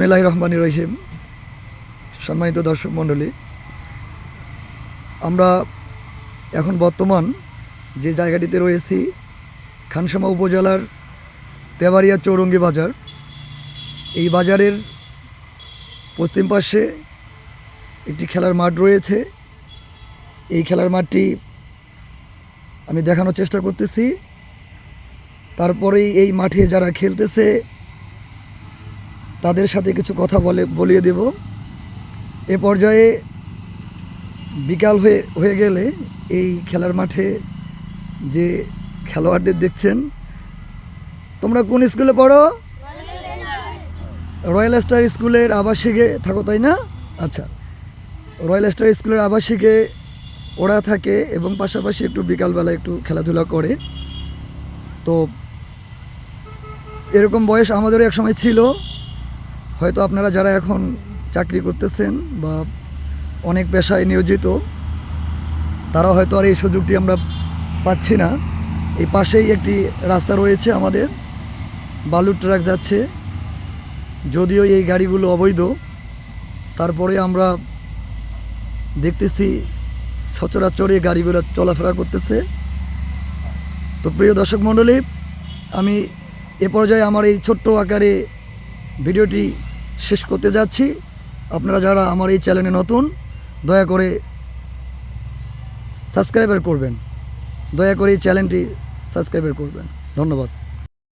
বিসমিল্লাহির রহমানির রহিম। সম্মানিত দর্শক মণ্ডলী, আমরা এখন বর্তমান যে জায়গাটিতে রয়েছি খানসামা উপজেলার তেবাড়িয়া চৌরঙ্গি বাজার। এই বাজারের পশ্চিম পাশে একটি খেলার মাঠ রয়েছে। এই খেলার মাঠটি আমি দেখানোর চেষ্টা করতেছি। তারপরেই এই মাঠে যারা খেলতেছে তাদের সাথে কিছু কথা বলিয়ে দেব। এ পর্যায়ে বিকাল হয়ে গেলে এই খেলার মাঠে যে খেলোয়াড়দের দেখছেন, তোমরা কোন স্কুলে পড়ো? রয়্যাল স্টার স্কুলের আবাসিকে থাকো, তাই না? আচ্ছা, রয়্যাল স্টার স্কুলের আবাসিকে ওরা থাকে এবং পাশাপাশি একটু বিকালবেলা একটু খেলাধুলা করে। তো এরকম বয়স আমাদেরও এক সময় ছিল। হয়তো আপনারা যারা এখন চাকরি করতেছেন বা অনেক পেশায় নিয়োজিত, তারা হয়তো আর এই সুযোগটি আমরা পাচ্ছি না। এই পাশেই একটি রাস্তা রয়েছে, আমাদের বালুর ট্রাক যাচ্ছে। যদিও এই গাড়িগুলো অবৈধ, তারপরে আমরা দেখতেছি সচরাচর এই গাড়িগুলো চলাফেরা করতেছে। তো প্রিয় দর্শক মণ্ডলী, আমি এ পর্যায়ে আমার এই ছোট্ট আকারে ভিডিওটি শেষ করতে যাচ্ছি। আপনারা যারা আমার এই চ্যানেলে নতুন, দয়া করে সাবস্ক্রাইব করবেন। দয়া করে এই চ্যানেলটি সাবস্ক্রাইব করবেন। ধন্যবাদ।